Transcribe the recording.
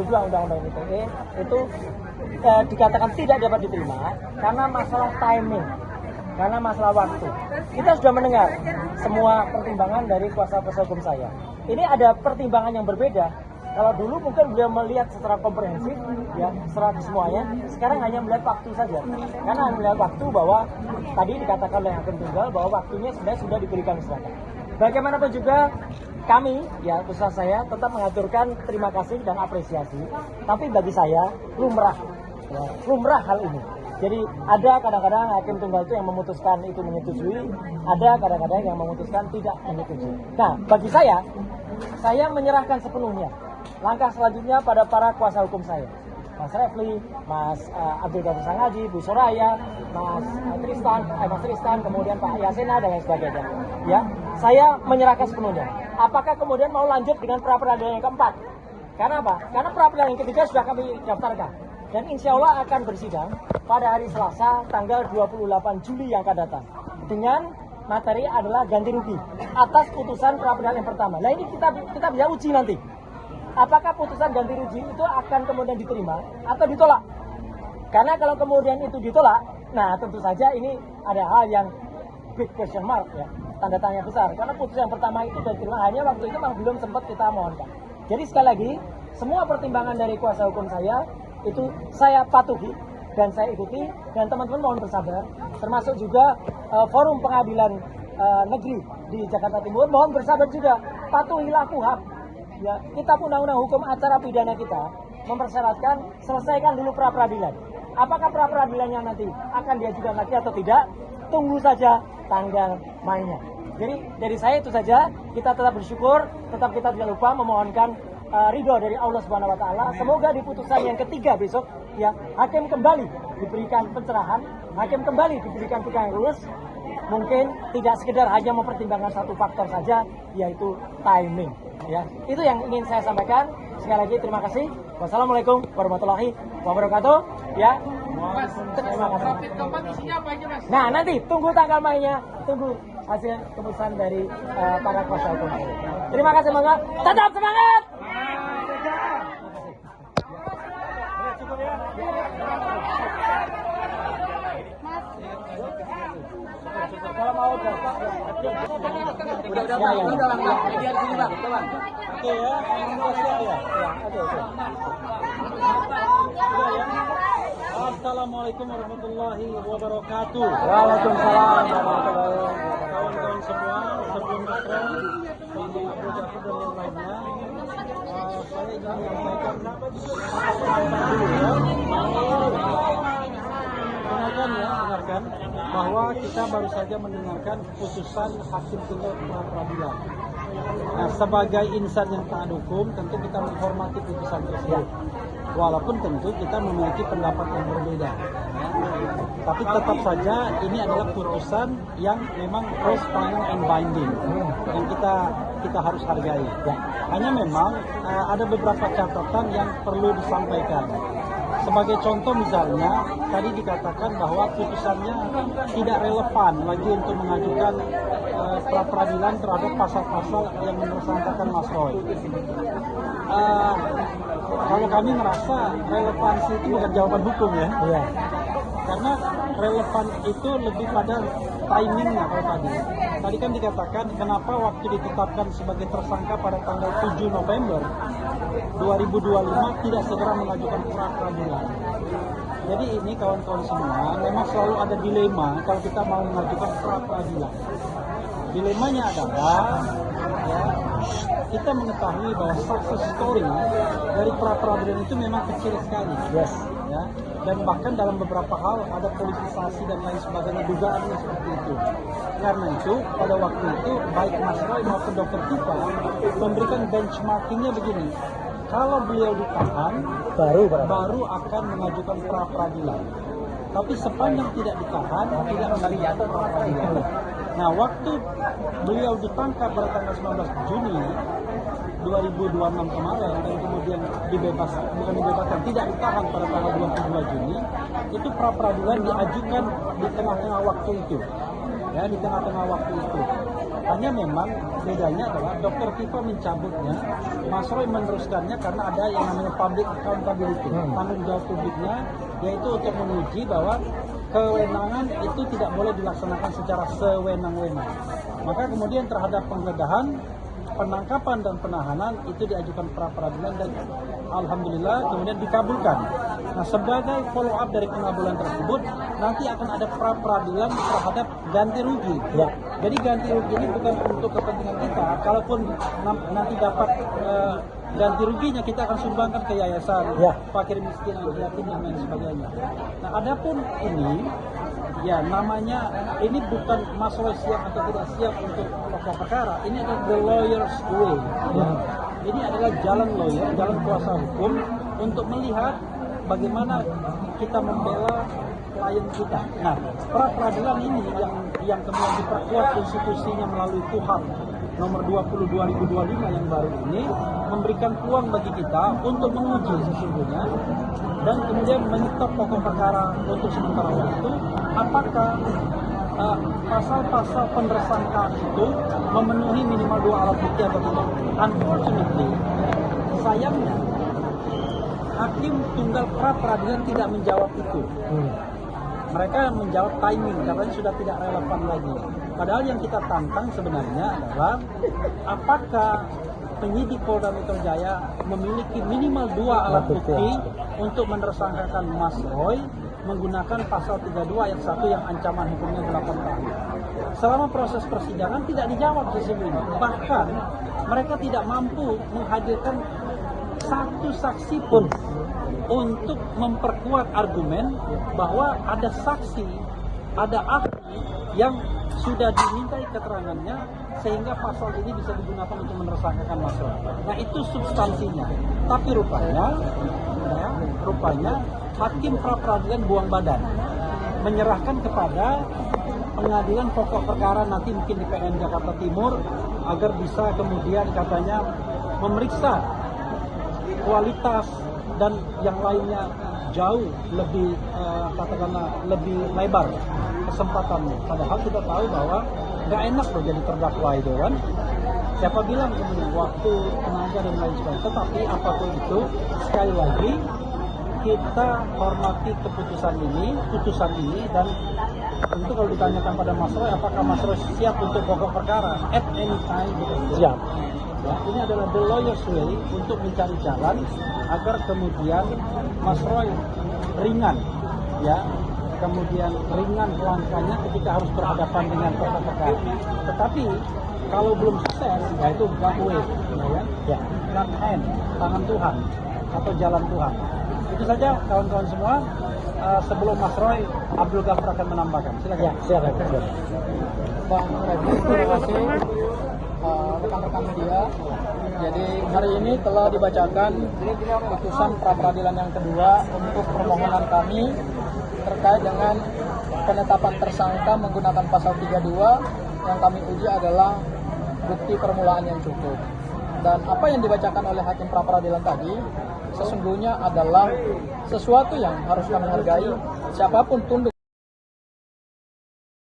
22 Undang-Undang ITE itu dikatakan tidak dapat diterima karena masalah timing, karena masalah waktu. Kita sudah mendengar semua pertimbangan dari kuasa hukum saya. Ini ada pertimbangan yang berbeda. Kalau dulu mungkin beliau melihat secara komprehensif, ya, secara semuanya. Sekarang hanya melihat waktu saja. Karena hanya melihat waktu bahwa tadi dikatakan oleh Hakim Tunggal bahwa waktunya sebenarnya sudah diberikan masyarakat. Bagaimanapun juga kami, ya khususnya saya, tetap mengaturkan terima kasih dan apresiasi. Tapi bagi saya lumrah, ya, lumrah hal ini. Jadi ada kadang-kadang Hakim Tunggal itu yang memutuskan itu menyetujui, ada kadang-kadang yang memutuskan tidak menyetujui. Nah, bagi saya menyerahkan sepenuhnya langkah selanjutnya pada para kuasa hukum saya, Mas Refli, Mas Abdul Qadir Sangaji, Bu Soraya, Mas Tristan, kemudian Pak Yasena dan lain sebagainya. Ya, saya menyerahkan sepenuhnya. Apakah kemudian mau lanjut dengan pra peradilan yang keempat? Karena apa? Karena pra peradilan yang ketiga sudah kami daftarkan. Dan insya Allah akan bersidang pada hari Selasa tanggal 28 Juli yang akan datang. Dengan materi adalah ganti rugi atas putusan pra peradilan yang pertama. Nah ini kita bisa uji nanti. Apakah putusan ganti rugi itu akan kemudian diterima atau ditolak? Karena kalau kemudian itu ditolak, nah tentu saja ini ada hal yang big question mark, ya, tanda tanya besar. Karena putusan yang pertama itu sudah diterima, hanya waktu itu memang belum sempat kita mohonkan. Jadi sekali lagi, semua pertimbangan dari kuasa hukum saya itu saya patuhi dan saya ikuti, dan teman-teman mohon bersabar, termasuk juga forum pengadilan negeri di Jakarta Timur mohon bersabar juga, patuhilah KUHP. Ya, kitab undang-undang hukum acara pidana kita mempersyaratkan selesaikan dulu pra peradilan. Apakah pra peradilannya nanti akan diajukan lagi atau tidak? Tunggu saja tanggal mainnya. Jadi dari saya itu saja, kita tetap bersyukur, tetap kita tidak lupa memohonkan ridho dari Allah Subhanahu wa taala. Semoga di putusan yang ketiga besok, ya, hakim kembali diberikan pencerahan, hakim kembali diberikan pikiran yang lurus. Mungkin tidak sekedar hanya mempertimbangkan satu faktor saja, yaitu timing. Ya, itu yang ingin saya sampaikan. Sekali lagi terima kasih. Wassalamualaikum warahmatullahi wabarakatuh. Ya, terima kasih. Nah, nanti tunggu tanggal mainnya, tunggu hasil keputusan dari para kuasa hukum. Terima kasih, mangga. Tetap semangat. Kalau mau bapak, oke ya, Assalamualaikum warahmatullahi wabarakatuh. Waalaikumsalam warahmatullahi wabarakatuh. Kawan-kawan semua, sebelum makro, Bang Abdul Jafar dan yang lainnya, saya ingin menyampaikan dengarkan bahwa kita baru saja mendengarkan putusan Hakim Tunggal pra peradilan. Nah, sebagai insan yang taat hukum, tentu kita menghormati putusan tersebut. Walaupun tentu kita memiliki pendapat yang berbeda. Tapi tetap saja ini adalah putusan yang memang first final and binding yang kita harus hargai. Hanya memang ada beberapa catatan yang perlu disampaikan. Sebagai contoh misalnya, tadi dikatakan bahwa putusannya tidak relevan lagi untuk mengajukan pra peradilan terhadap pasal-pasal yang menersangkakan Mas Roy. Kalau kami merasa relevansi itu bukan jawaban hukum ya. Iya. Karena relevan itu lebih pada timingnya kalau tadi. Tadi kan dikatakan kenapa waktu ditetapkan sebagai tersangka pada tanggal 7 November 2025 tidak segera mengajukan pra peradilan. Jadi ini kawan-kawan semua memang selalu ada dilema kalau kita mau mengajukan pra peradilan. Dilemanya adalah ya, kita mengetahui bahwa success story dari pra peradilan itu memang kecil sekali. Yes. Ya, dan bahkan dalam beberapa hal ada politisasi dan lain sebagainya, dugaannya seperti itu. Karena itu pada waktu itu baik Mas Roy maupun Dr. Tifa memberikan benchmarkingnya begini, kalau beliau ditahan baru akan mengajukan pra peradilan. Tapi sepanjang tidak ditahan tidak mengajukan pra peradilan. Nah, waktu beliau ditangkap pada tanggal 19 Juni 2026 kemarin dan kemudian bukan dibebaskan, tidak ditahan pada tanggal 22 Juni, itu pra peradilan diajukan di tengah-tengah waktu itu. Ya, di tengah-tengah waktu itu. Hanya memang bedanya adalah Dr. Tifa mencabutnya, Mas Roy meneruskannya karena ada yang namanya public accountability, tanggung jawab publiknya, yaitu untuk menguji bahwa kewenangan itu tidak boleh dilaksanakan secara sewenang-wenang. Maka kemudian terhadap penggeledahan, penangkapan dan penahanan itu diajukan pra peradilan dan alhamdulillah kemudian dikabulkan. Nah, sebagai follow up dari pengabulan tersebut, nanti akan ada pra peradilan terhadap ganti rugi. Ya. Jadi ganti rugi ini bukan untuk kepentingan kita. Kalaupun nanti dapat ganti ruginya, kita akan sumbangkan ke yayasan, Ya. fakir miskin, yatim dan lain sebagainya. Nah, adapun ini, ya namanya ini bukan Mas Roy siap atau tidak siap untuk pokok perkara. Ini adalah the lawyer's way. Ya. Ini adalah jalan lawyer, jalan kuasa hukum untuk melihat bagaimana kita membela klien kita. Nah, pra peradilan ini yang kemudian diperkuat konstitusinya melalui KUHAP nomor 20 2025 yang baru ini memberikan peluang bagi kita untuk menguji sesungguhnya dan kemudian menyetop pokok perkara untuk sementara waktu apakah pasal-pasal penersangkaan itu memenuhi minimal 2 alat bukti atau tidak. Unfortunately, sayangnya hakim tunggal pra peradilan tidak menjawab itu. Mereka menjawab timing karena sudah tidak relevan lagi. Padahal yang kita tantang sebenarnya adalah apakah penyidik Polda Metro Jaya memiliki minimal 2 alat bukti untuk menersangkakan Mas Roy menggunakan pasal 32 ayat 1 yang ancaman hukumnya 8 tahun. Selama proses persidangan tidak dijawab sesungguhnya. Bahkan mereka tidak mampu menghadirkan satu saksi pun untuk memperkuat argumen bahwa ada saksi, ada ahli yang sudah dimintai keterangannya sehingga pasal ini bisa digunakan untuk menersangkakan Mas Roy. Nah, itu substansinya. Tapi rupanya hakim pra peradilan buang badan, menyerahkan kepada pengadilan pokok perkara nanti mungkin di PN Jakarta Timur agar bisa kemudian katanya memeriksa kualitas dan yang lainnya jauh lebih katakanlah lebih lebar kesempatannya. Padahal kita tahu bahwa nggak enak loh jadi terdakwa itu kan. Siapa bilang kemudian waktu, tenaga dan lain sebagainya. Tetapi apapun itu, sekali lagi kita hormati putusan ini dan tentu kalau ditanyakan pada Mas Roy apakah Mas Roy siap untuk pokok perkara at any time Siap. Ya, ini adalah the lawyer's way untuk mencari jalan agar kemudian Mas Roy ringan, ya, kemudian ringan langkahnya ketika harus berhadapan dengan pokok perkara. Tetapi kalau belum sukses, ya itu God way, ya, God hand, tangan Tuhan atau jalan Tuhan. Itu saja kawan-kawan semua. Sebelum Mas Roy, Abdul Ghafar akan menambahkan. Silakan. Ya, silakan. Bang Reddy, terima kasih rekan-rekan media. Jadi hari ini telah dibacakan putusan pra peradilan yang kedua untuk permohonan kami terkait dengan penetapan tersangka menggunakan pasal 32 yang kami uji adalah bukti permulaan yang cukup. Dan apa yang dibacakan oleh hakim pra peradilan tadi sesungguhnya adalah sesuatu yang harus kami hargai, siapapun tunduk